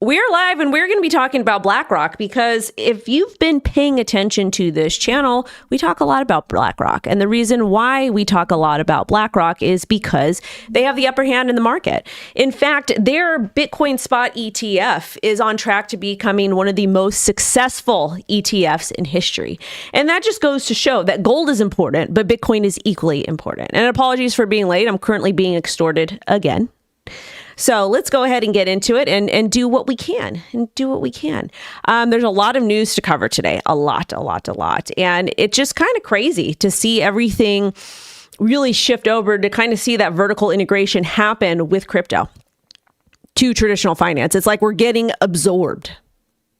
We're live and we're going to be talking about Blackrock because if you've been paying attention to this channel, we talk a lot about Blackrock. And the reason why we talk a lot about Blackrock is because they have the upper hand in the market. In fact, their Bitcoin spot ETF is on track to becoming one of the most successful ETFs in history. And that just goes to show that gold is important, but Bitcoin is equally important. And apologies for being late. I'm currently being extorted again. So let's go ahead and get into it and do what we can There's a lot of news to cover today, a lot. And it's just kind of crazy to see everything really shift over, to kind of see that vertical integration happen with crypto to traditional finance. It's like we're getting absorbed,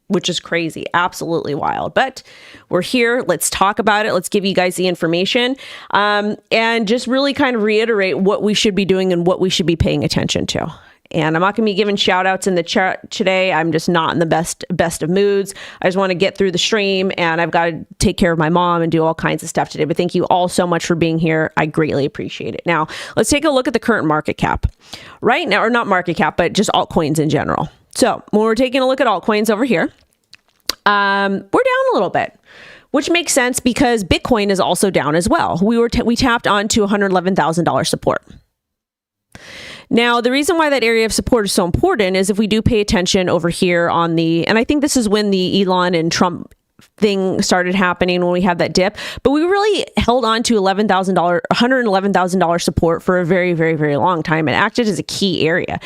which is crazy, absolutely wild. But we're here. Let's talk about it. Let's give you guys the information and just really kind of reiterate what we should be doing and what we should be paying attention to. And I'm not going to be giving shout outs in the chat today. I'm just not in the best of moods. I just want to get through the stream and I've got to take care of my mom and do all kinds of stuff today. But thank you all so much for being here. I greatly appreciate it. Now, let's take a look at the current market cap right now, or not market cap, but just altcoins in general. So when we're taking a look at altcoins over here, we're down a little bit, which makes sense because Bitcoin is also down as well. We tapped onto $111,000 support. Now, the reason why that area of support is so important is if we do pay attention over here on and I think this is when the Elon and Trump thing started happening, when we had that dip, but we really held on to $111,000 support for a very, very, very long time. It acted as a key area.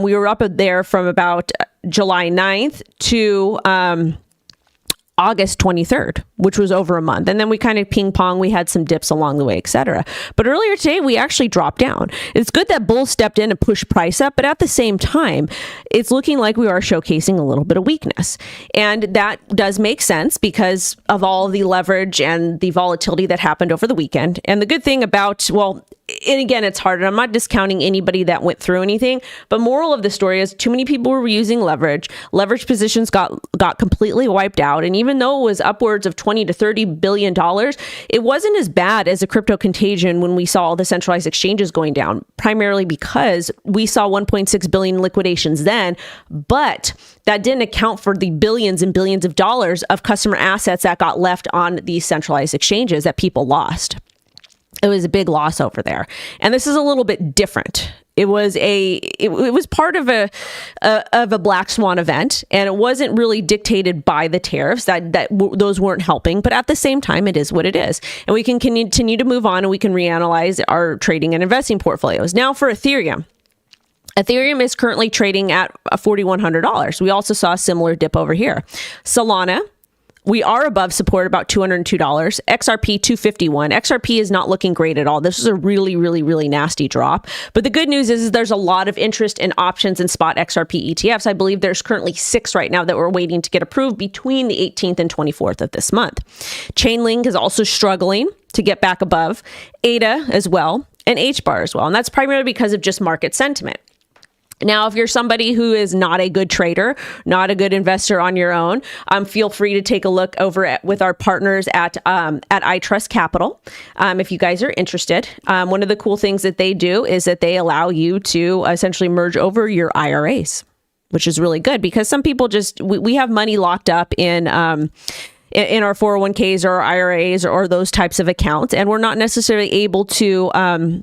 We were up there from about July 9th to August 23rd, which was over a month. And then we kind of ping pong. We had some dips along the way, etc. But earlier today, we actually dropped down. It's good that bulls stepped in and pushed price up, but at the same time, it's looking like we are showcasing a little bit of weakness. And that does make sense because of all the leverage and the volatility that happened over the weekend. And the good thing about, and again, it's hard, and I'm not discounting anybody that went through anything, but moral of the story is too many people were using leverage. Leverage positions got completely wiped out. And even though it was upwards of $20 to $30 billion, it wasn't as bad as a crypto contagion when we saw all the centralized exchanges going down, primarily because we saw 1.6 billion liquidations then, but that didn't account for the billions and billions of dollars of customer assets that got left on these centralized exchanges that people lost. It was a big loss over there. And this is a little bit different. It was part of a black swan event, and it wasn't really dictated by the tariffs those weren't helping. But at the same time, it is what it is. And we can continue to move on and we can reanalyze our trading and investing portfolios. Now for Ethereum. Ethereum is currently trading at $4,100. We also saw a similar dip over here. Solana, we are above support, about $202. XRP, $251. XRP is not looking great at all. This is a really, really, really nasty drop. But the good news is there's a lot of interest in options and spot XRP ETFs. I believe there's currently 6 right now that we're waiting to get approved between the 18th and 24th of this month. Chainlink is also struggling to get back above. ADA as well, and HBAR as well. And that's primarily because of just market sentiment. Now, if you're somebody who is not a good trader, not a good investor on your own, feel free to take a look over with our partners at iTrustCapital. If you guys are interested, one of the cool things that they do is that they allow you to essentially merge over your IRAs, which is really good because some people we have money locked up in our 401ks or our IRAs or those types of accounts, and we're not necessarily able to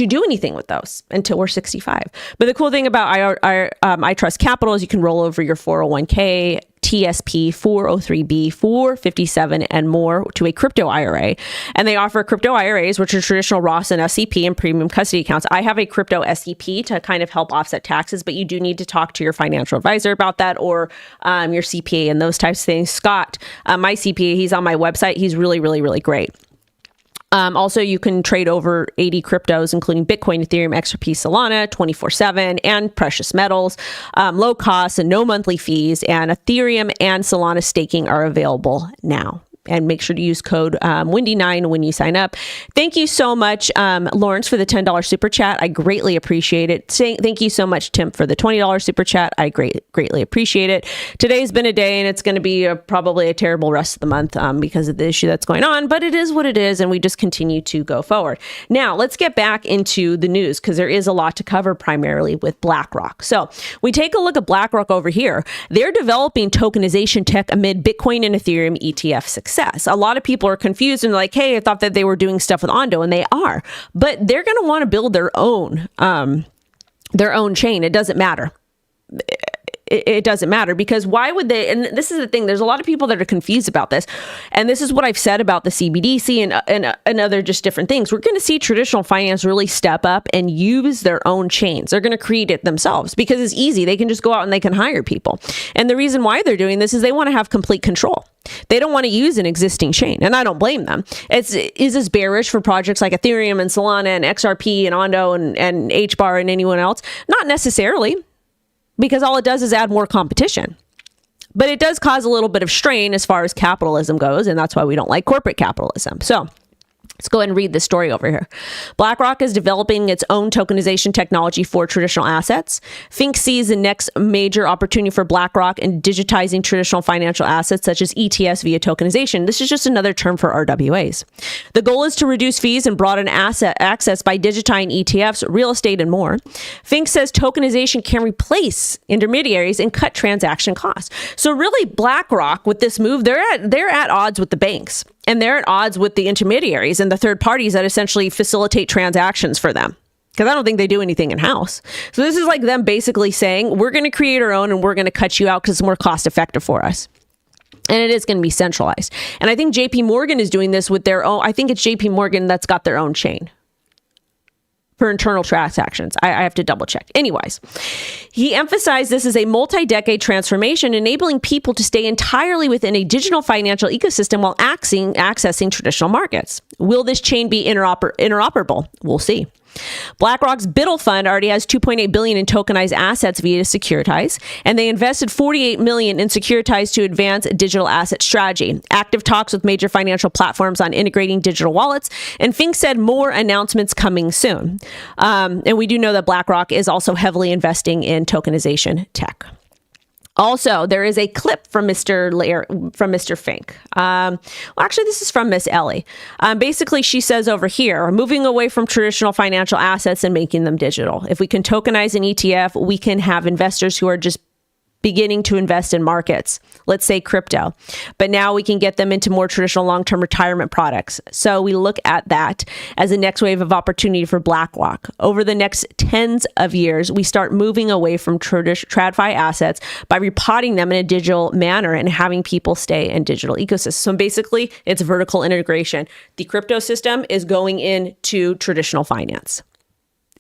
do anything with those until we're 65. But the cool thing about iTrustCapital is you can roll over your 401k, TSP, 403b, 457, and more to a crypto IRA. And they offer crypto IRAs, which are traditional Roth and SEP and premium custody accounts. I have a crypto SEP to kind of help offset taxes, but you do need to talk to your financial advisor about that or your CPA and those types of things. Scott, my CPA, he's on my website. He's really, really, really great. Also, you can trade over 80 cryptos, including Bitcoin, Ethereum, XRP, Solana, 24/7, and precious metals, low cost and no monthly fees. And Ethereum and Solana staking are available now. And make sure to use code Wendy9 when you sign up. Thank you so much, Lawrence, for the $10 super chat. I greatly appreciate it. Thank you so much, Tim, for the $20 super chat. I greatly appreciate it. Today's been a day, and it's going to be probably a terrible rest of the month because of the issue that's going on, but it is what it is, and we just continue to go forward. Now, let's get back into the news because there is a lot to cover, primarily with Blackrock. So we take a look at Blackrock over here. They're developing tokenization tech amid Bitcoin and Ethereum ETF success. A lot of people are confused and like, hey, I thought that they were doing stuff with Ondo, and they are, but they're going to want to build their own chain. It doesn't matter. It doesn't matter because why would they? And this is the thing. There's a lot of people that are confused about this. And this is what I've said about the CBDC and other just different things. We're going to see traditional finance really step up and use their own chains. They're going to create it themselves because it's easy. They can just go out and they can hire people. And the reason why they're doing this is they want to have complete control. They don't want to use an existing chain, and I don't blame them. Is this bearish for projects like Ethereum and Solana and XRP and Ondo and HBAR and anyone else? Not necessarily, because all it does is add more competition. But it does cause a little bit of strain as far as capitalism goes, and that's why we don't like corporate capitalism. So let's go ahead and read this story over here. Blackrock is developing its own tokenization technology for traditional assets. Fink sees the next major opportunity for Blackrock in digitizing traditional financial assets such as ETFs via tokenization. This is just another term for RWAs. The goal is to reduce fees and broaden asset access by digitizing ETFs, real estate, and more. Fink says tokenization can replace intermediaries and cut transaction costs. So really, Blackrock, with this move, they're at odds with the banks. And they're at odds with the intermediaries and the third parties that essentially facilitate transactions for them. Because I don't think they do anything in-house. So this is like them basically saying, we're going to create our own and we're going to cut you out because it's more cost effective for us. And it is going to be centralized. And I think JP Morgan is doing this with their own. I think it's JP Morgan that's got their own chain for internal transactions. I have to double check. Anyways, he emphasized this is a multi-decade transformation, enabling people to stay entirely within a digital financial ecosystem while accessing traditional markets. Will this chain be interoperable? We'll see. BlackRock's Biddle Fund already has $2.8 billion in tokenized assets via Securitize, and they invested $48 million in Securitize to advance a digital asset strategy. Active talks with major financial platforms on integrating digital wallets, and Fink said more announcements coming soon. And we do know that BlackRock is also heavily investing in tokenization tech. Also, there is a clip from Mr. Fink. Actually, this is from Miss Ellie. Basically, she says over here, moving away from traditional financial assets and making them digital. If we can tokenize an ETF, we can have investors who are just beginning to invest in markets, let's say crypto. But now we can get them into more traditional long-term retirement products. So we look at that as the next wave of opportunity for BlackRock. Over the next tens of years, we start moving away from TradFi assets by repotting them in a digital manner and having people stay in digital ecosystems. So basically, it's vertical integration. The crypto system is going into traditional finance.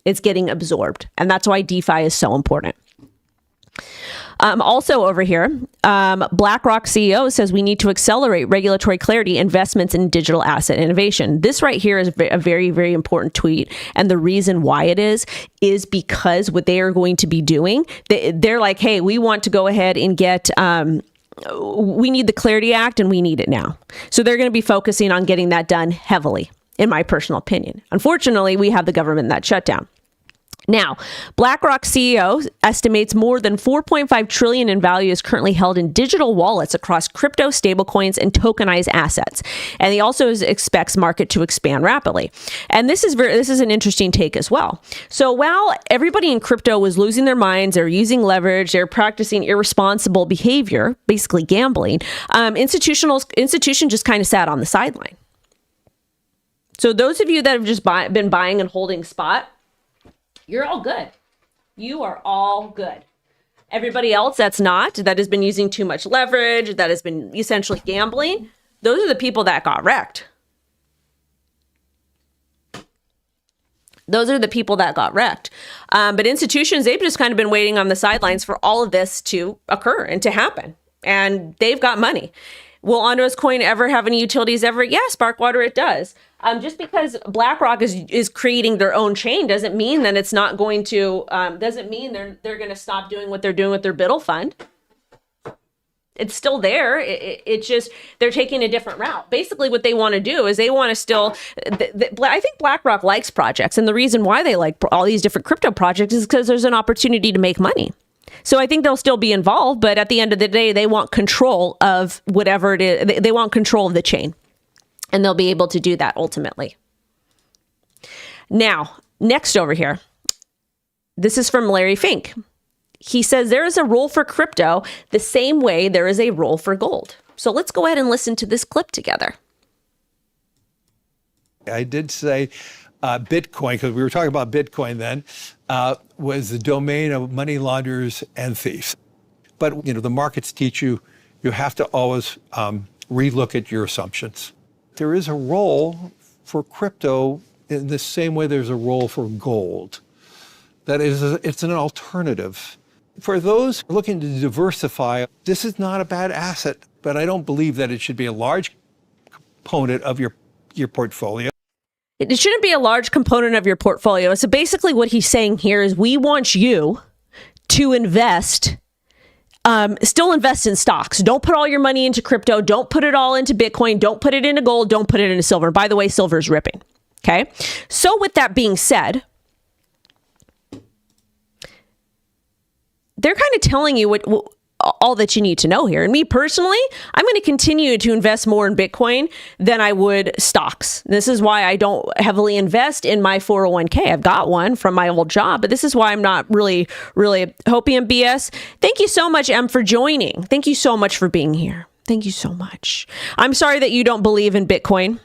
It's getting absorbed. And that's why DeFi is so important. Also over here, BlackRock CEO says we need to accelerate regulatory clarity, investments in digital asset innovation. This right here is a very, very important tweet. And the reason why it is because what they are going to be doing, they're like, hey, we want to go ahead and get, we need the Clarity Act and we need it now. So they're going to be focusing on getting that done heavily, in my personal opinion. Unfortunately, we have the government that shut down. Now, BlackRock CEO estimates more than $4.5 trillion in value is currently held in digital wallets across crypto, stablecoins, and tokenized assets. And he also expects market to expand rapidly. And this is an interesting take as well. So while everybody in crypto was losing their minds, they're using leverage, they're practicing irresponsible behavior, basically gambling, institutions just kind of sat on the sideline. So those of you that have just been buying and holding spot, you're all good. You are all good. Everybody else that has been using too much leverage, that has been essentially gambling, those are the people that got wrecked. Those are the people that got wrecked. But institutions, they've just kind of been waiting on the sidelines for all of this to occur and to happen. And they've got money. Will Ondo's coin ever have any utilities ever? Yeah, Sparkwater, it does. Just because BlackRock is creating their own chain doesn't mean that it's not going to, doesn't mean they're going to stop doing what they're doing with their Biddle Fund. It's still there. It's just they're taking a different route. Basically, what they want to do is they want to still. I think BlackRock likes projects, and the reason why they like all these different crypto projects is because there's an opportunity to make money. So I think they'll still be involved, but at the end of the day, they want control of whatever it is. They want control of the chain, and they'll be able to do that ultimately. Now, next over here, this is from Larry Fink. He says there is a role for crypto the same way there is a role for gold. So let's go ahead and listen to this clip together. I did say Bitcoin, because we were talking about Bitcoin then, was the domain of money launderers and thieves. But, the markets teach you have to always relook at your assumptions. There is a role for crypto in the same way there's a role for gold. That is, it's an alternative. For those looking to diversify, this is not a bad asset, but I don't believe that it should be a large component of your portfolio. It shouldn't be a large component of your portfolio. So basically what he's saying here is we want you to invest, still invest in stocks. Don't put all your money into crypto. Don't put it all into Bitcoin. Don't put it into gold. Don't put it into silver. By the way, silver is ripping. Okay. So with that being said, they're kind of telling you what all that you need to know here. And me personally, I'm going to continue to invest more in Bitcoin than I would stocks. This is why I don't heavily invest in my 401k. I've got one from my old job, but this is why I'm not really hopium BS. Thank you so much, Em, for joining. Thank you so much for being here. Thank you so much. I'm sorry that you don't believe in Bitcoin.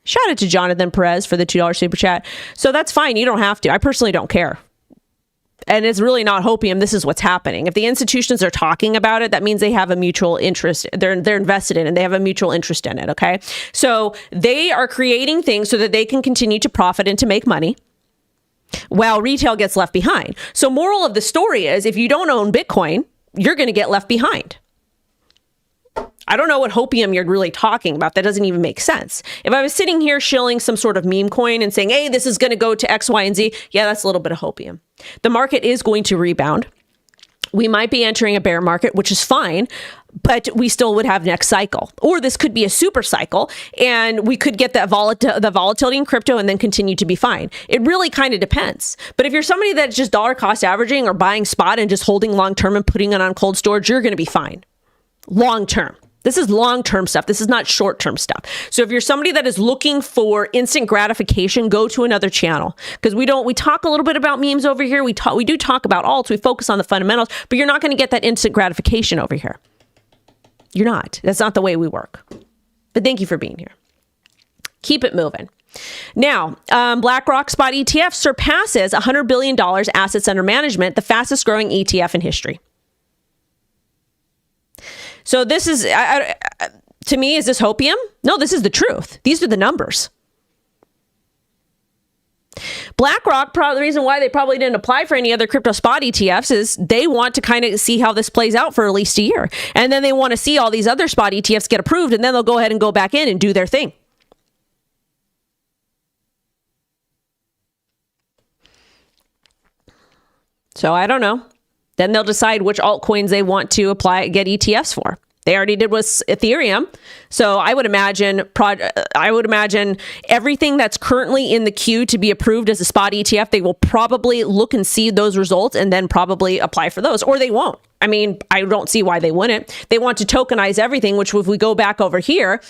Shout out to Jonathan Perez for the $2 super chat. So that's fine. You don't have to. I personally don't care. And it's really not hopium. This is what's happening. If the institutions are talking about it, that means they have a mutual interest. They're invested in it. And they have a mutual interest in it. Okay. So they are creating things so that they can continue to profit and to make money while retail gets left behind. So moral of the story is if you don't own Bitcoin, you're going to get left behind. I don't know what hopium you're really talking about. That doesn't even make sense. If I was sitting here shilling some sort of meme coin and saying, hey, this is going to go to X, Y, and Z, yeah, that's a little bit of hopium. The market is going to rebound. We might be entering a bear market, which is fine, but we still would have next cycle. Or this could be a super cycle, and we could get that the volatility in crypto and then continue to be fine. It really kind of depends. But if you're somebody that's just dollar cost averaging or buying spot and just holding long term and putting it on cold storage, you're going to be fine. Long term. This is long-term stuff. This is not short-term stuff. So if you're somebody that is looking for instant gratification, go to another channel, because we talk a little bit about memes over here. We do talk about alts. We focus on the fundamentals, but you're not going to get that instant gratification over here. You're not. That's not the way we work. But thank you for being here. Keep it moving. Now, BlackRock spot ETF surpasses $100 billion assets under management, the fastest growing ETF in history. So this is, to me, is this hopium? No, this is the truth. These are the numbers. BlackRock, the reason why they probably didn't apply for any other crypto spot ETFs is they want to kind of see how this plays out for at least a year. And then they want to see all these other spot ETFs get approved, and then they'll go ahead and go back in and do their thing. So I don't know. Then they'll decide which altcoins they want to get ETFs for. They already did with Ethereum. So I would imagine everything that's currently in the queue to be approved as a spot ETF, they will probably look and see those results and then probably apply for those, or they won't. I mean, I don't see why they wouldn't. They want to tokenize everything, which if we go back over here,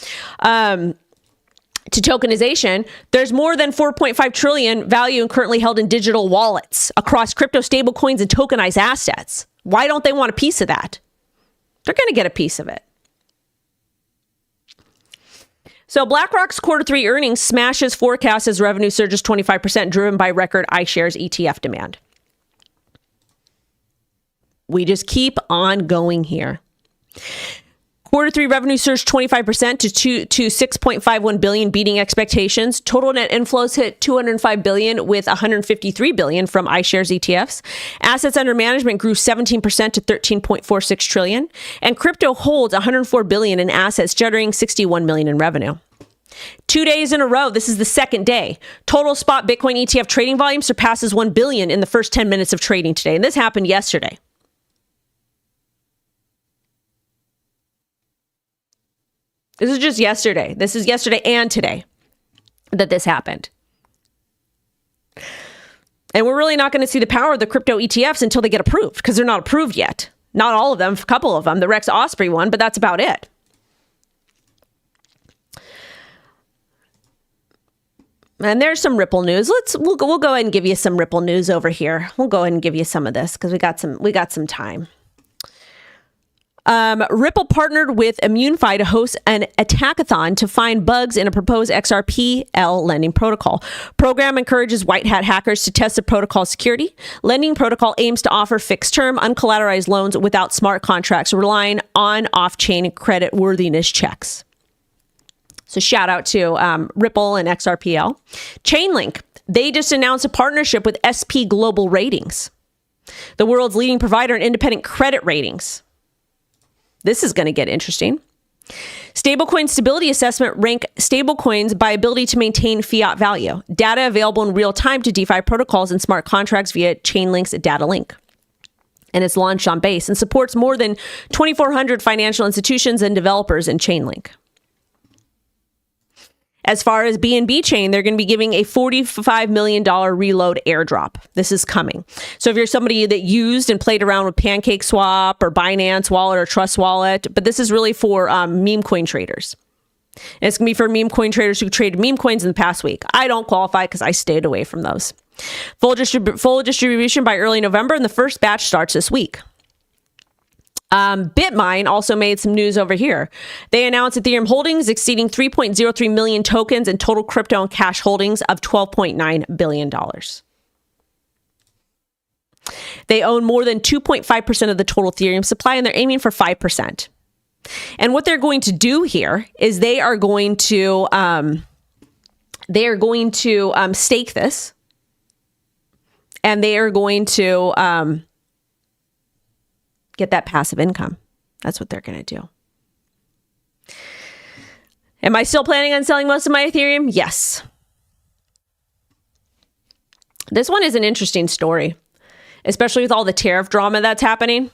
to tokenization, there's more than 4.5 trillion value currently held in digital wallets across crypto stable coins and tokenized assets. Why don't they want a piece of that? They're going to get a piece of it. So BlackRock's Q3 earnings smashes forecast as revenue surges 25%, driven by record iShares ETF demand. We just keep on going here. Q3 revenue surged 25% to 6.51 billion, beating expectations. Total net inflows hit 205 billion, with 153 billion from iShares ETFs. Assets under management grew 17% to 13.46 trillion, and crypto holds 104 billion in assets, generating 61 million in revenue. 2 days in a row, this is the second day. Total spot Bitcoin ETF trading volume surpasses 1 billion in the first 10 minutes of trading today, and this happened yesterday. This is just yesterday. This is yesterday and today that this happened. And we're really not going to see the power of the crypto ETFs until they get approved, because they're not approved yet. Not all of them, a couple of them, the Rex Osprey one, but that's about it. And there's some Ripple news. We'll go ahead and give you some Ripple news over here. We'll go ahead and give you some of this because we got some time. Ripple partnered with ImmuneFi to host an attackathon to find bugs in a proposed XRP lending protocol. Program encourages white hat hackers to test the protocol's security. Lending protocol aims to offer fixed-term, uncollateralized loans without smart contracts, relying on off-chain credit worthiness checks. So shout out to Ripple and XRPL. Chainlink, they just announced a partnership with SP Global Ratings, the world's leading provider in independent credit ratings. This is going to get interesting. Stablecoin stability assessment rank stablecoins by ability to maintain fiat value. Data available in real time to DeFi protocols and smart contracts via Chainlink's data link. And it's launched on Base and supports more than 2,400 financial institutions and developers in Chainlink. As far as BNB Chain, they're going to be giving a $45 million reload airdrop. This is coming. So if you're somebody that used and played around with PancakeSwap or Binance Wallet or Trust Wallet, but this is really for meme coin traders. And it's going to be for meme coin traders who traded meme coins in the past week. I don't qualify because I stayed away from those. Full distribution by early November, and the first batch starts this week. Bitmine also made some news over here. They announced Ethereum holdings exceeding 3.03 million tokens and total crypto and cash holdings of $12.9 billion. They own more than 2.5% of the total Ethereum supply, and they're aiming for 5%. And what they're going to do here is they are going to stake this, and they are going to get that passive income. That's what they're going to do. Am I still planning on selling most of my Ethereum? Yes. This one is an interesting story, especially with all the tariff drama that's happening.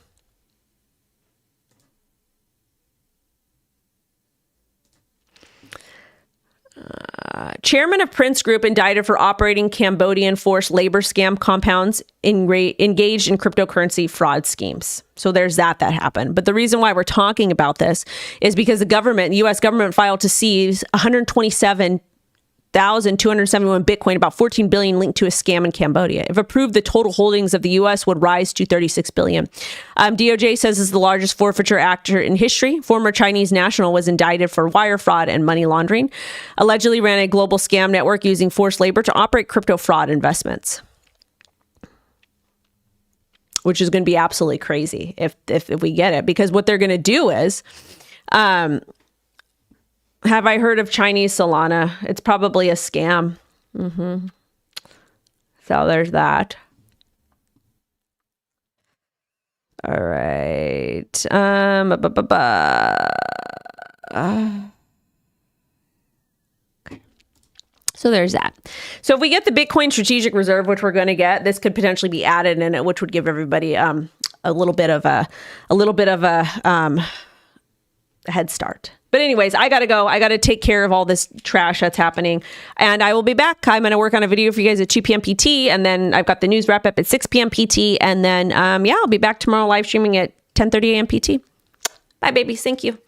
Chairman of Prince Group indicted for operating Cambodian forced labor scam compounds engaged in cryptocurrency fraud schemes. So there's that happened. But the reason why we're talking about this is because the U.S. government filed to seize 127,271 Bitcoin, about 14 billion linked to a scam in Cambodia. If approved, the total holdings of the U.S. would rise to 36 billion. DOJ says this is the largest forfeiture actor in history. Former Chinese national was indicted for wire fraud and money laundering. Allegedly ran a global scam network using forced labor to operate crypto fraud investments, which is going to be absolutely crazy if we get it, because what they're going to do is, have I heard of Chinese Solana? It's probably a scam. So there's that. All right. So there's that. So if we get the Bitcoin Strategic Reserve, which we're going to get, this could potentially be added in it, which would give everybody a little bit of a head start. But anyways, I got to go. I got to take care of all this trash that's happening. And I will be back. I'm going to work on a video for you guys at 2 p.m. PT. And then I've got the news wrap up at 6 p.m. PT. And then, I'll be back tomorrow live streaming at 10:30 a.m. PT. Bye, babies. Thank you.